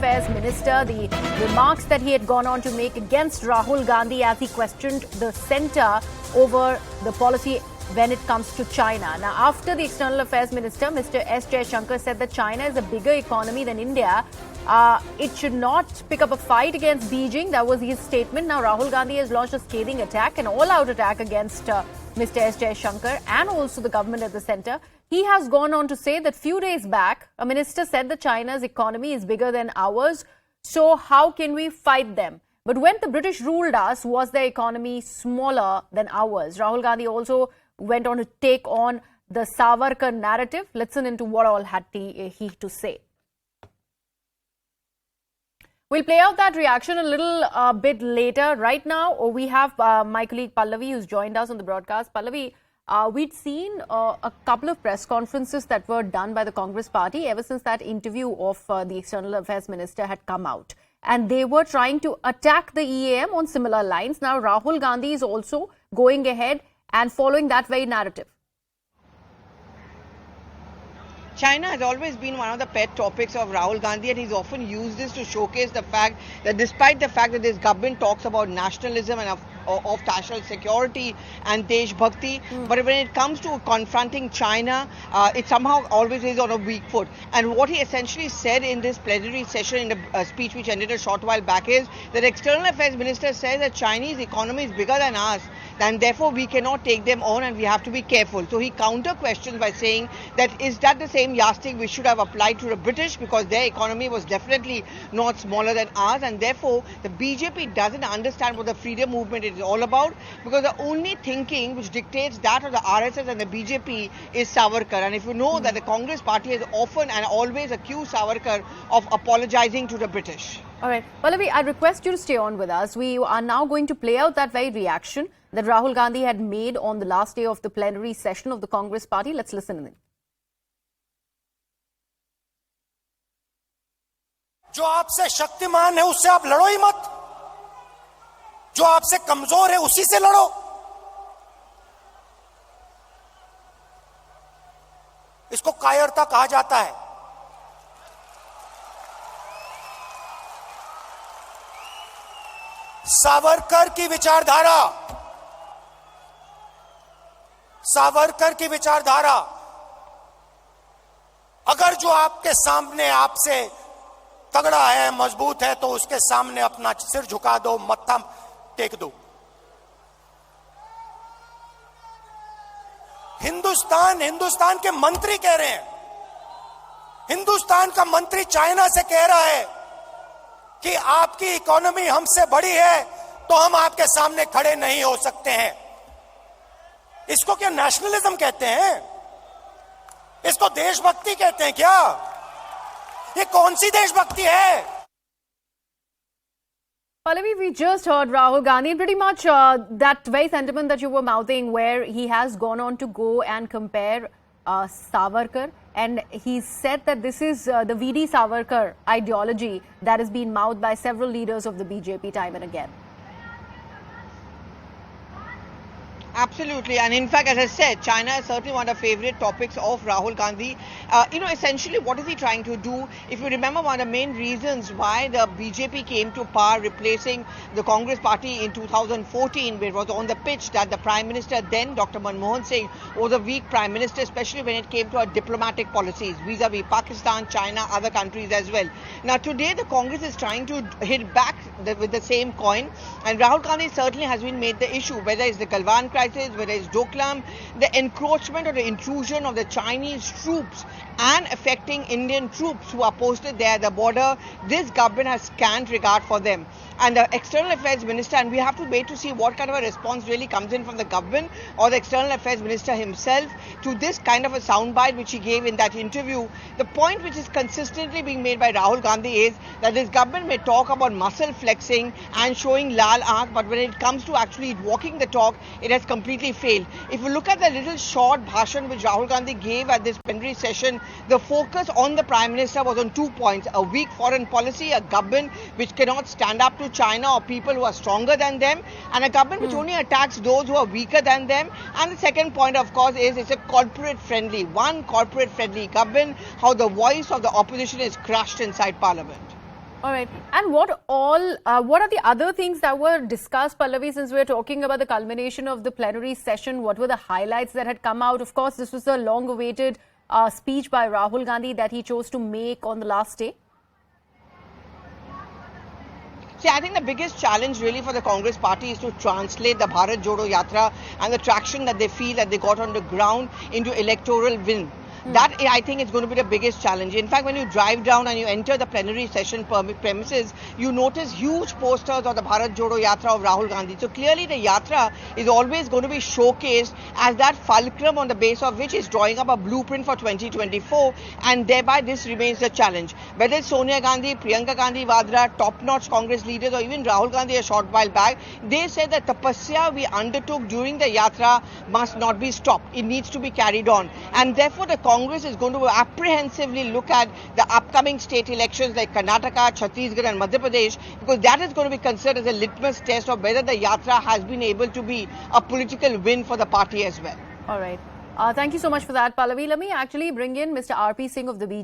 Affairs Minister, the remarks that he had gone on to make against Rahul Gandhi as he questioned the centre over the policy when it comes to China. Now, after the External Affairs Minister, Mr. S. Jaishankar, said that China is a bigger economy than India, it should not pick up a fight against Beijing. That was his statement. Now, Rahul Gandhi has launched a scathing attack, an all-out attack against Mr. S. Jaishankar and also the government at the centre. He has gone on to say that few days back, a minister said that China's economy is bigger than ours. So how can we fight them? But when the British ruled us, was their economy smaller than ours? Rahul Gandhi also went on to take on the Savarkar narrative. Listen into what all had he to say. We'll play out that reaction a little bit later. Right now, we have my colleague Pallavi, who's joined us on the broadcast. Pallavi, we'd seen a couple of press conferences that were done by the Congress party ever since that interview of the External Affairs Minister had come out. And they were trying to attack the EAM on similar lines. Now, Rahul Gandhi is also going ahead and following that very narrative. China has always been one of the pet topics of Rahul Gandhi, and he's often used this to showcase the fact that despite the fact that this government talks about nationalism and of national security and Desh Bhakti, but when it comes to confronting China, it somehow always is on a weak foot. And what he essentially said in this plenary session, in the speech which ended a short while back, is that External Affairs Minister says that Chinese economy is bigger than ours, and therefore we cannot take them on and we have to be careful. So he counter questions by saying that is that the same yardstick we should have applied to the British, because their economy was definitely not smaller than ours, and therefore the BJP doesn't understand what the freedom movement is all about, because the only thinking which dictates that of the RSS and the BJP is Savarkar. And if you know that the Congress party has often and always accused Savarkar of apologizing to the British. All right. Pallavi, I request you to stay on with us. We are now going to play out that very reaction that Rahul Gandhi had made on the last day of the plenary session of the Congress party. Let's listen in. जो आपसे शक्तिमान है उससे आप लड़ो ही मत, जो आपसे कमजोर है उसी से लड़ो। इसको कायरता कहा जाता है। सावरकर की विचारधारा अगर जो आपके सामने आपसे तगड़ा है, मजबूत है, तो उसके सामने अपना सिर झुका दो, मत्था टेक दो। हिंदुस्तान के मंत्री कह रहे हैं, हिंदुस्तान का मंत्री चाइना से कह रहा है कि आपकी इकोनॉमी हमसे बड़ी है तो हम आपके सामने खड़े नहीं हो सकते हैं। इसको क्या नेशनलिज्म कहते हैं? इसको देशभक्ति कहते हैं क्या? ये कौन सी देशभक्ति है? Pallavi, we just heard Rahul Gandhi, pretty much that very sentiment that you were mouthing, where he has gone on to go and compare Savarkar, and he said that this is the VD Savarkar ideology that has been mouthed by several leaders of the BJP time and again. Absolutely, and in fact, as I said, China is certainly one of the favorite topics of Rahul Gandhi. Essentially, what is he trying to do? If you remember, one of the main reasons why the BJP came to power, replacing the Congress party in 2014, where it was on the pitch that the Prime Minister then, Dr. Manmohan Singh, was a weak Prime Minister, especially when it came to our diplomatic policies vis-a-vis Pakistan, China, other countries as well. Now, today, the Congress is trying to hit back with the same coin, and Rahul Gandhi certainly has been made the issue, whether it's the Galwan crisis, whether it's Doklam, the encroachment or the intrusion of the Chinese troops and affecting Indian troops who are posted there at the border. This government has scant regard for them. And the External Affairs Minister, and we have to wait to see what kind of a response really comes in from the government or the External Affairs Minister himself to this kind of a soundbite which he gave in that interview. The point which is consistently being made by Rahul Gandhi is that this government may talk about muscle flexing and showing lal aankh, but when it comes to actually walking the talk, it has completely failed. If you look at the little short bhashan which Rahul Gandhi gave at this plenary session, the focus on the Prime Minister was on 2 points: a weak foreign policy, a government which cannot stand up to China or people who are stronger than them, and a government which only attacks those who are weaker than them. And the second point, of course, is it's a corporate-friendly government, how the voice of the opposition is crushed inside Parliament. All right. And what are the other things that were discussed, Pallavi, since we're talking about the culmination of the plenary session? What were the highlights that had come out? Of course, this was a long-awaited speech by Rahul Gandhi that he chose to make on the last day. See, I think the biggest challenge really for the Congress party is to translate the Bharat Jodo Yatra and the traction that they feel that they got on the ground into electoral win. That, I think, is going to be the biggest challenge. In fact, when you drive down and you enter the plenary session premises, you notice huge posters of the Bharat Jodo Yatra of Rahul Gandhi. So clearly the Yatra is always going to be showcased as that fulcrum on the base of which is drawing up a blueprint for 2024, and thereby this remains the challenge. Whether it's Sonia Gandhi, Priyanka Gandhi Vadra, top-notch Congress leaders, or even Rahul Gandhi a short while back, they said that tapasya we undertook during the Yatra must not be stopped. It needs to be carried on. And therefore the Congress is going to apprehensively look at the upcoming state elections like Karnataka, Chhattisgarh and Madhya Pradesh, because that is going to be considered as a litmus test of whether the Yatra has been able to be a political win for the party as well. All right. Thank you so much for that, Pallavi. Let me actually bring in Mr. R.P. Singh of the BJP.